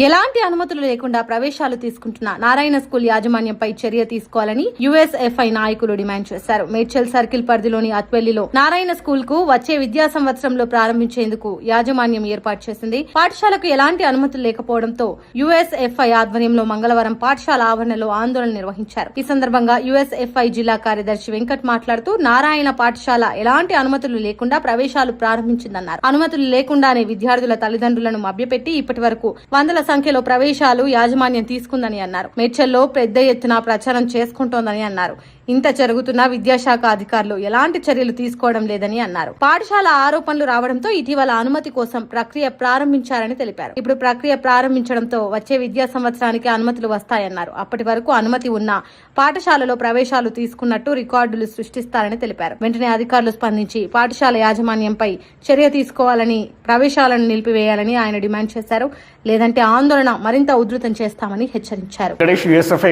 ఎలాంటి అనుమతులు లేకుండా ప్రవేశాలు తీసుకుంటున్న నారాయణ స్కూల్ యాజమాన్యంపై చర్య తీసుకోవాలని యుఎస్ఎఫ్ఐ నాయకులు డిమాండ్ చేశారు. మేడ్చల్ సర్కిల్ పరిధిలోని అత్వెల్లిలో నారాయణ స్కూల్ కు వచ్చే విద్యా సంవత్సరంలో ప్రారంభించేందుకు యాజమాన్యం ఏర్పాటు చేసింది. పాఠశాలకు ఎలాంటి అనుమతులు లేకపోవడంతో యుఎస్ఎఫ్ఐ ఆధ్వర్యంలో మంగళవారం పాఠశాల ఆవరణలో ఆందోళన నిర్వహించారు. ఈ సందర్భంగా యుఎస్ఎఫ్ఐ జిల్లా కార్యదర్శి వెంకట్ మాట్లాడుతూ నారాయణ పాఠశాల ఎలాంటి అనుమతులు లేకుండా ప్రవేశాలు ప్రారంభించిందన్నారు. అనుమతులు లేకుండానే విద్యార్థుల తల్లిదండ్రులను మభ్యపెట్టి ఇప్పటి వరకు వందల సంఖ్యలో ప్రవేశాలు యాజమాన్యం తీసుకుందని అన్నారు. మేడ్చల్లో పెద్ద ఎత్తున ప్రచారం చేసుకుంటోందని అన్నారు. ఇంత జరుగుతున్నా విద్యాశాఖ అధికారులు ఎలాంటి చర్యలు తీసుకోవడం లేదని అన్నారు. పాఠశాల ఆరోపణలు రావడంతో ఇటీవల అనుమతి కోసం ప్రక్రియ ప్రారంభించారని తెలిపారు. ఇప్పుడు ప్రక్రియ ప్రారంభించడంతో వచ్చే విద్యా సంవత్సరానికి అనుమతులు వస్తాయన్నారు. అప్పటి వరకు అనుమతి ఉన్నా పాఠశాలలో ప్రవేశాలు తీసుకున్నట్టు రికార్డులు సృష్టిస్తారని తెలిపారు. వెంటనే అధికారులు స్పందించి పాఠశాల యాజమాన్యంపై చర్య తీసుకోవాలని, ప్రవేశాలను నిలిపివేయాలని ఆయన డిమాండ్ చేశారు. లేదంటే ఆందోళన మరింత ఉధృతం చేస్తామని హెచ్చరించారు.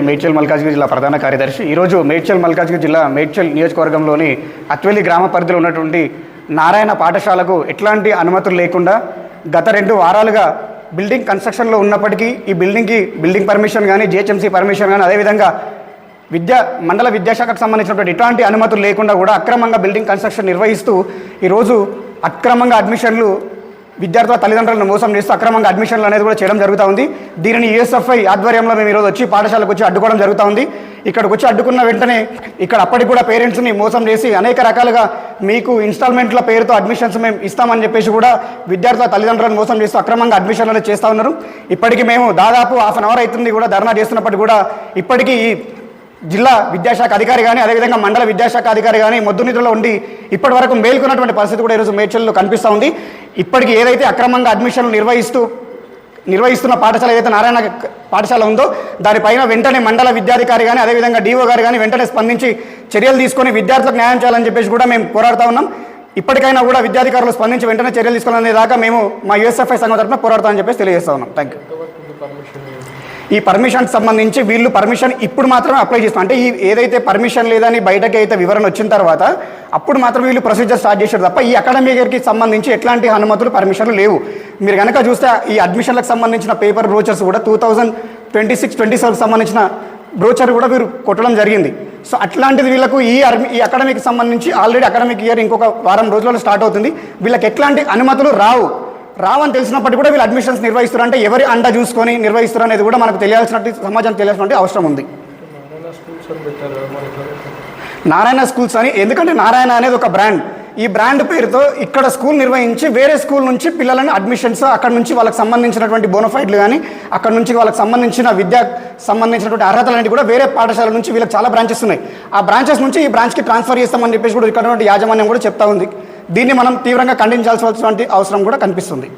మేడ్చల్ మల్కాజ్గిరి జిల్లా ప్రధాన కార్యదర్శి ఈరోజు మేడ్చల్ మల్కాజ్గిరి జిల్లా మేడ్చల్ నియోజకవర్గంలోని అత్వెల్లి గ్రామ పరిధిలో ఉన్నటువంటి నారాయణ పాఠశాలకు ఎట్లాంటి అనుమతులు లేకుండా గత 2 వారాలుగా బిల్డింగ్ కన్స్ట్రక్షన్లో ఉన్నప్పటికీ ఈ బిల్డింగ్ పర్మిషన్ కానీ, జిహెచ్ఎంసీ పర్మిషన్ కానీ, అదేవిధంగా మండల విద్యాశాఖకు సంబంధించినటువంటి ఎట్లాంటి అనుమతులు లేకుండా కూడా అక్రమంగా బిల్డింగ్ కన్స్ట్రక్షన్ నిర్వహిస్తూ ఈరోజు అక్రమంగా అడ్మిషన్లు విద్యార్థుల తల్లిదండ్రులను మోసం చేస్తూ అక్రమంగా అడ్మిషన్లు అనేది కూడా చేయడం జరుగుతూ ఉంది. దీనిని యుఎస్ఎఫ్ఐ ఆధ్వర్యంలో మేము ఈరోజు వచ్చి పాఠశాలకు వచ్చి అడ్డుకోవడం జరుగుతూ ఉంది. ఇక్కడికి వచ్చి అడ్డుకున్న వెంటనే ఇక్కడ అప్పటికి కూడా పేరెంట్స్ని మోసం చేసి అనేక రకాలుగా మీకు ఇన్స్టాల్మెంట్ల పేరుతో అడ్మిషన్స్ మేము ఇస్తామని చెప్పేసి కూడా విద్యార్థుల తల్లిదండ్రులను మోసం చేస్తూ అక్రమంగా అడ్మిషన్లు చేస్తూ ఉన్నారు. ఇప్పటికీ మేము దాదాపు హాఫ్ అన్ అవర్ అవుతుంది కూడా ధర్నా చేస్తున్నప్పటికీ కూడా ఇప్పటికీ ఈ జిల్లా విద్యాశాఖ అధికారి కానీ, అదేవిధంగా మండల విద్యాశాఖ అధికారి కానీ మొద్దు నిధుల్లో ఉండి ఇప్పటి వరకు మేల్కొన్నటువంటి పరిస్థితి కూడా ఈరోజు మేడ్చల్లో కనిపిస్తూ ఉంది. ఇప్పటికీ ఏదైతే అక్రమంగా అడ్మిషన్లు నిర్వహిస్తున్న పాఠశాల ఏదైతే నారాయణ పాఠశాల ఉందో దానిపైన వెంటనే మండల విద్యాధికారి కానీ, అదేవిధంగా డిఓ గారు కానీ వెంటనే స్పందించి చర్యలు తీసుకొని విద్యార్థులకు న్యాయం చేయాలని చెప్పేసి కూడా మేము పోరాడుతూ ఉన్నాం. ఇప్పటికైనా కూడా విద్యాధికారులు స్పందించి వెంటనే చర్యలు తీసుకోవాలనే దాకా మేము మా యుఎస్ఎఫ్ఐ సంఘం తరఫున పోరాడతామని చెప్పేసి తెలియజేస్తా ఉన్నాం. Thank you. ఈ పర్మిషన్కి సంబంధించి వీళ్ళు పర్మిషన్ ఇప్పుడు మాత్రమే అప్లై చేస్తాం. అంటే ఈ ఏదైతే పర్మిషన్ లేదని బయటకి అయితే వివరణ వచ్చిన తర్వాత అప్పుడు మాత్రం వీళ్ళు ప్రొసీజర్ స్టార్ట్ చేశారు తప్ప ఈ అకాడమిక్ ఇయర్కి సంబంధించి ఎట్లాంటి అనుమతులు పర్మిషన్లు లేవు. మీరు కనుక చూస్తే ఈ అడ్మిషన్లకు సంబంధించిన పేపర్ బ్రోచర్స్ కూడా 2026-27 సంబంధించిన బ్రోచర్ కూడా వీరు కొట్టడం జరిగింది. సో అట్లాంటిది వీళ్ళకు ఈ అకాడమిక్ సంబంధించి ఆల్రెడీ అకాడమిక్ ఇయర్ ఇంకొక వారం రోజులలో స్టార్ట్ అవుతుంది. వీళ్ళకి ఎట్లాంటి అనుమతులు రావని తెలిసినప్పటికీ కూడా వీళ్ళు అడ్మిషన్స్ నిర్వహిస్తారు. అంటే ఎవరి అండ చూసుకొని నిర్వహిస్తారు అనేది కూడా మనకు తెలియాల్సినట్టు, సమాజానికి తెలియాల్సినట్టు అవసరం ఉంది. నారాయణ స్కూల్స్ అని, ఎందుకంటే నారాయణ అనేది ఒక బ్రాండ్. ఈ బ్రాండ్ పేరుతో ఇక్కడ స్కూల్ నిర్వహించి వేరే స్కూల్ నుంచి పిల్లలని అడ్మిషన్స్, అక్కడ నుంచి వాళ్ళకి సంబంధించినటువంటి బోనఫైడ్లు కానీ, అక్కడ నుంచి వాళ్ళకి సంబంధించిన సంబంధించినటువంటి అర్హతలన్నీ కూడా వేరే పాఠశాల నుంచి వీళ్ళకి చాలా బ్రాంచెస్ ఉన్నాయి. ఆ బ్రాంచెస్ నుంచి ఈ బ్రాంచ్కి ట్రాన్స్ఫర్ చేస్తామని చెప్పేసి కూడా ఇక్కడ యాజమాన్యం కూడా చెప్తా ఉంది. దీన్ని మనం తీవ్రంగా ఖండించాల్సిన అవసరం కూడా కనిపిస్తుంది.